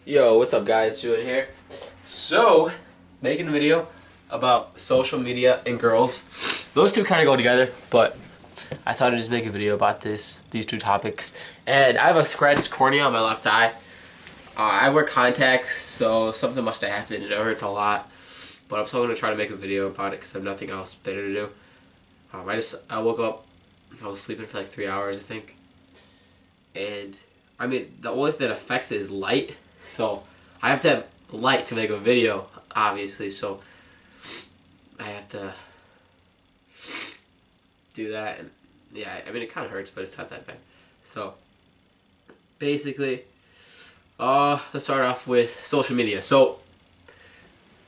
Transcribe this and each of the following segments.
Yo, what's up guys, Yooo here. So, making a video about social media and girls. Those two kind of go together, but I thought I'd just make a video about these two topics. And I have a scratched cornea on my left eye. I wear contacts, so something must have happened and it hurts a lot. But I'm still going to try to make a video about it because I have nothing else better to do. I woke up, I was sleeping for like 3 hours I think. And, I mean, the only thing that affects it is light. So, I have to have light to make a video, obviously, so I have to do that, and yeah, I mean, it kind of hurts, but it's not that bad. So, basically, let's start off with social media. So,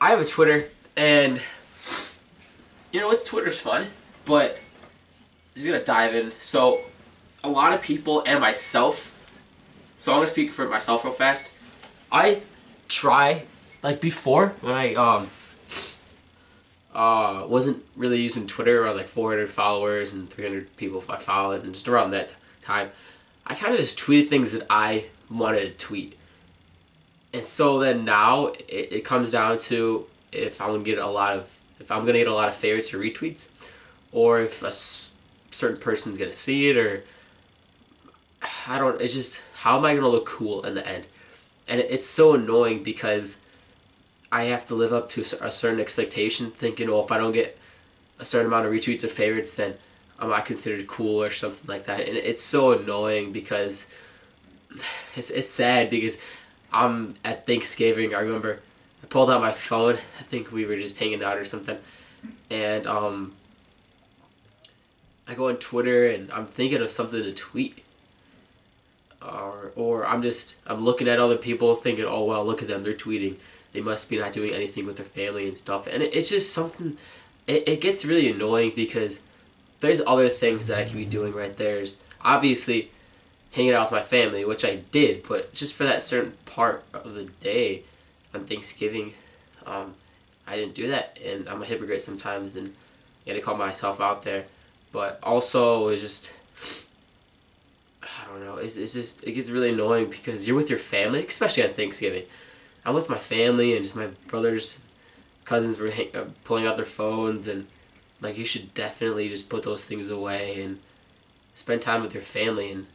I have a Twitter, and, you know, Twitter's fun, but just gonna dive in. So, a lot of people and myself, so I'm gonna speak for myself real fast. I try, like before, when I wasn't really using Twitter, around like 400 followers and 300 people I followed, and just around that time, I kind of just tweeted things that I wanted to tweet. And so then now it comes down to if I'm gonna get a lot of favorites or retweets, or if a certain person's gonna see it, or it's just, how am I gonna look cool in the end? And it's so annoying because I have to live up to a certain expectation, thinking, oh, if I don't get a certain amount of retweets or favorites, then I'm not considered cool or something like that. And it's so annoying because it's sad because I'm at Thanksgiving. I remember I pulled out my phone. I think we were just hanging out or something. And I go on Twitter and I'm thinking of something to tweet. Or I'm looking at other people thinking, oh well, look at them, they're tweeting. They must be not doing anything with their family and stuff. And it's just something, it gets really annoying because there's other things that I could be doing right there. There's obviously hanging out with my family, which I did, but just for that certain part of the day on Thanksgiving, I didn't do that. And I'm a hypocrite sometimes and I gotta call myself out there. But also, it's just, I don't know, it gets really annoying because you're with your family, especially on Thanksgiving. I'm with my family and just my brothers, cousins were pulling out their phones, and like, you should definitely just put those things away and spend time with your family. And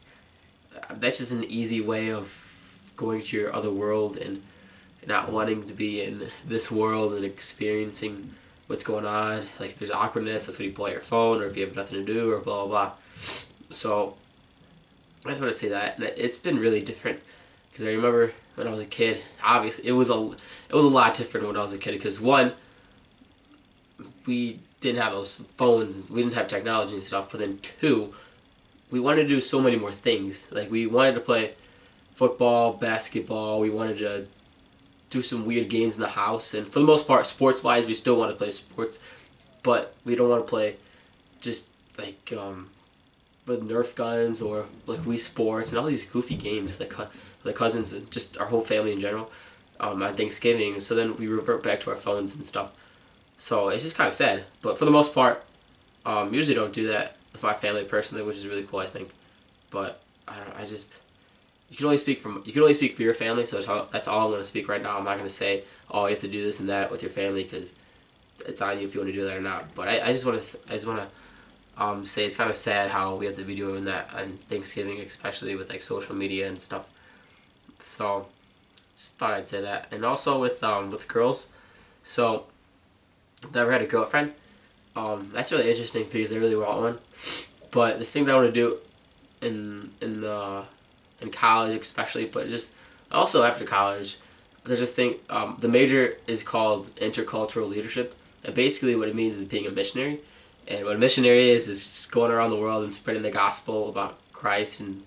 that's just an easy way of going to your other world and not wanting to be in this world and experiencing what's going on. Like, if there's awkwardness, that's when you pull out your phone, or if you have nothing to do, or blah blah blah. So I just want to say that, and it's been really different because I remember when I was a kid. Obviously, it was a lot different when I was a kid because, one, we didn't have those phones, we didn't have technology and stuff. But then two, we wanted to do so many more things. Like, we wanted to play football, basketball. We wanted to do some weird games in the house, and for the most part, sports-wise, we still want to play sports, but we don't want to play just like with Nerf guns or like Wii Sports and all these goofy games with the cousins and just our whole family in general on Thanksgiving. So then we revert back to our phones and stuff. So it's just kind of sad. But for the most part, usually don't do that with my family personally, which is really cool, I think. But you can only speak for your family. So that's all I'm going to speak right now. I'm not going to say, oh, you have to do this and that with your family, because it's on you if you want to do that or not. But I just want to say it's kind of sad how we have to be doing that on Thanksgiving, especially with like social media and stuff. So just thought I'd say that. And also with girls, so I've never had a girlfriend. That's really interesting because I really want one. But the things I want to do in college especially, but just also after college, there's this thing. The major is called intercultural leadership, and basically what it means is being a missionary. And what a missionary is just going around the world and spreading the gospel about Christ and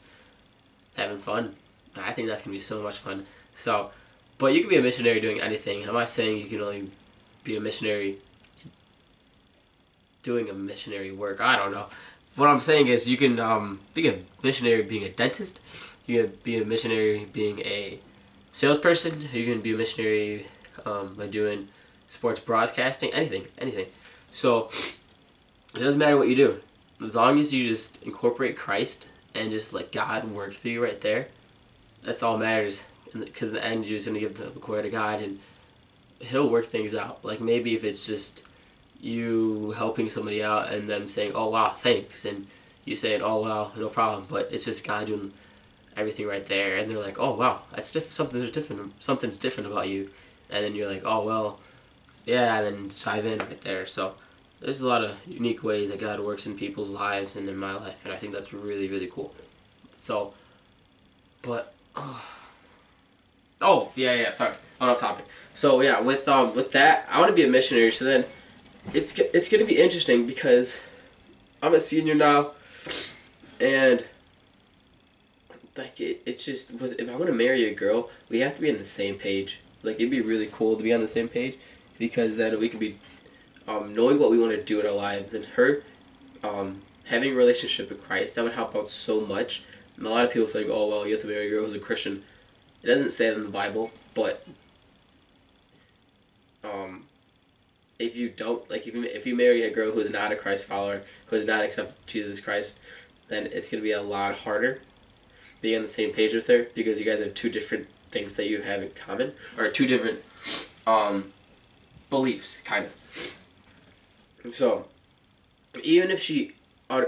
having fun. I think that's going to be so much fun. So, but you can be a missionary doing anything. I'm not saying you can only be a missionary doing a missionary work. I don't know. What I'm saying is you can be a missionary being a dentist. You can be a missionary being a salesperson. You can be a missionary by doing sports broadcasting. Anything. So it doesn't matter what you do, as long as you just incorporate Christ and just let God work through you right there. That's all that matters. because in the end you're just gonna give the glory to God, and He'll work things out. Like maybe if it's just you helping somebody out and them saying, "Oh wow, thanks," and you saying, "Oh wow, no problem," but it's just God doing everything right there, and they're like, "Oh wow, that's something's different about you," and then you're like, "Oh well, yeah," and then dive in right there. So there's a lot of unique ways that God works in people's lives and in my life, and I think that's really, really cool. So, but oh yeah, sorry, on topic. So yeah, with that, I want to be a missionary. So then, it's gonna be interesting because I'm a senior now, and like it's just if I want to marry a girl, we have to be on the same page. Like it'd be really cool to be on the same page, because then we could be knowing what we want to do in our lives, and her having a relationship with Christ, that would help out so much. And a lot of people think, oh well, you have to marry a girl who's a Christian. It doesn't say it in the Bible, but if you don't, like if you marry a girl who is not a Christ follower, who has not accepted Jesus Christ, then it's going to be a lot harder being on the same page with her, because you guys have two different things that you have in common, or two different beliefs, kind of. So even if she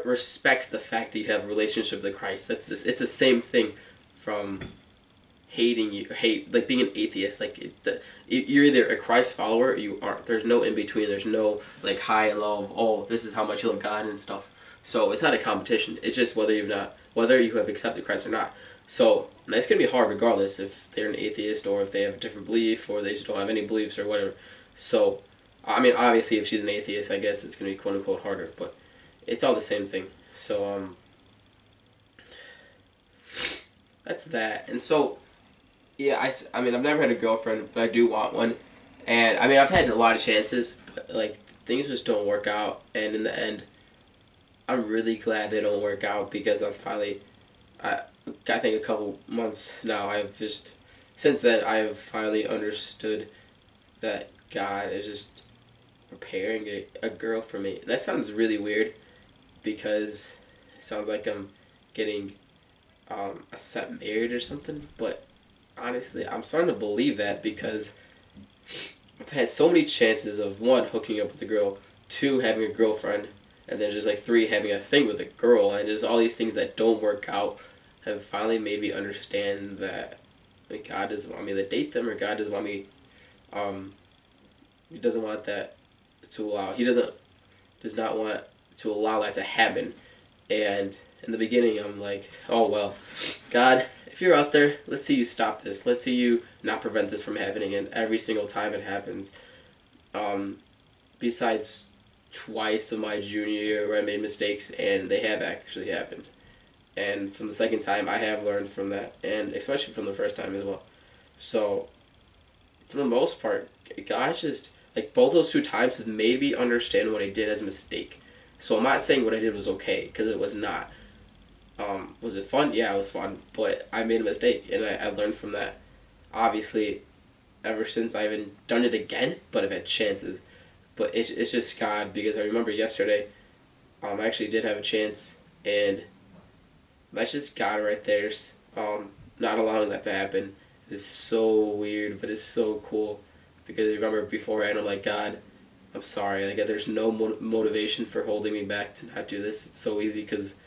respects the fact that you have a relationship with Christ, it's the same thing from like being an atheist. Like you're either a Christ follower or you aren't. There's no in between. There's no like high and low of, oh, this is how much you love God and stuff. So it's not a competition. It's just whether you have accepted Christ or not. So that's gonna be hard regardless if they're an atheist or if they have a different belief or they just don't have any beliefs or whatever. So I mean, obviously if she's an atheist, I guess it's gonna be quote unquote harder, but it's all the same thing. So that's that. And so yeah, I mean, I've never had a girlfriend, but I do want one. And, I mean, I've had a lot of chances, but, like, things just don't work out. And in the end, I'm really glad they don't work out, because I'm finally, I think a couple months now, since then, I've finally understood that God is just preparing a girl for me. And that sounds really weird, because it sounds like I'm getting a set marriage or something, but honestly, I'm starting to believe that, because I've had so many chances of, one, hooking up with a girl, two, having a girlfriend, and then just like three, having a thing with a girl, and just all these things that don't work out have finally made me understand that like, God doesn't want me to date them, or God doesn't want me, He doesn't want that to allow, does not want to allow that to happen. And in the beginning, I'm like, oh well, God, if you're out there, let's see you stop this. Let's see you not prevent this from happening. And every single time it happens, besides twice of my junior year where I made mistakes, and they have actually happened. And from the second time, I have learned from that, and especially from the first time as well. So, for the most part, God's just, like, both those two times have made me understand what I did as a mistake. So I'm not saying what I did was okay, because it was not. Was it fun? Yeah, it was fun, but I made a mistake, and I learned from that. Obviously, ever since I haven't done it again, but I've had chances. But it's just God, because I remember yesterday, I actually did have a chance, and that's just God right there, not allowing that to happen. It's so weird, but it's so cool, because I remember beforehand, I'm like, God, I'm sorry, like, there's no motivation for holding me back to not do this. It's so easy, because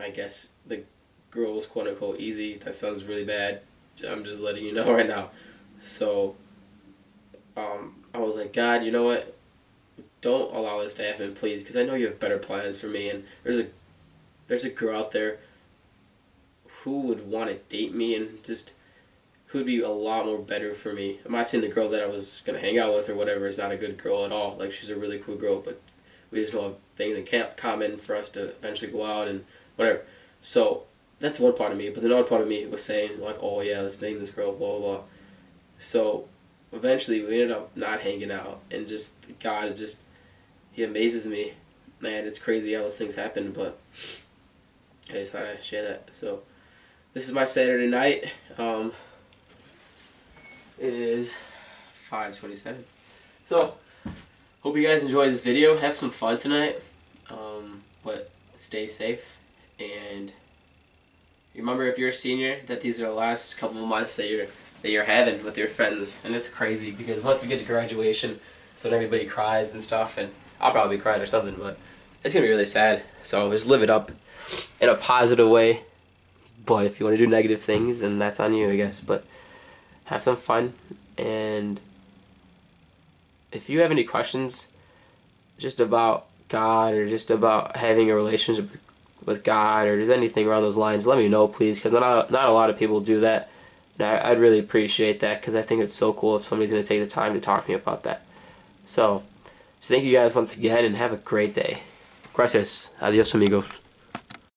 I guess the girl was quote unquote easy. That sounds really bad. I'm just letting you know right now. So, I was like, God, you know what? Don't allow this to happen, please, because I know you have better plans for me. And there's a girl out there who would want to date me, and just who would be a lot more better for me. I'm not saying the girl that I was gonna hang out with or whatever is not a good girl at all. Like, she's a really cool girl, but we just don't have things in common for us to eventually go out and whatever. So that's one part of me, but another part of me was saying like, oh yeah, let's bang this girl, blah blah blah. So eventually we ended up not hanging out, and just God, He amazes me, man. It's crazy how those things happen, but I just thought I'd share that. So this is my Saturday night. It is 5:27. So hope you guys enjoyed this video. Have some fun tonight, but stay safe, and remember if you're a senior that these are the last couple of months that you're having with your friends, and it's crazy because once we get to graduation, so when everybody cries and stuff, and I'll probably be crying or something, but it's gonna be really sad. So just live it up in a positive way. But if you want to do negative things, then that's on you, I guess. But have some fun, and if you have any questions just about God or just about having a relationship with God or just anything around those lines, let me know, please, because not a lot of people do that. And I'd really appreciate that because I think it's so cool if somebody's going to take the time to talk to me about that. So thank you guys once again and have a great day. Gracias. Adios, amigos.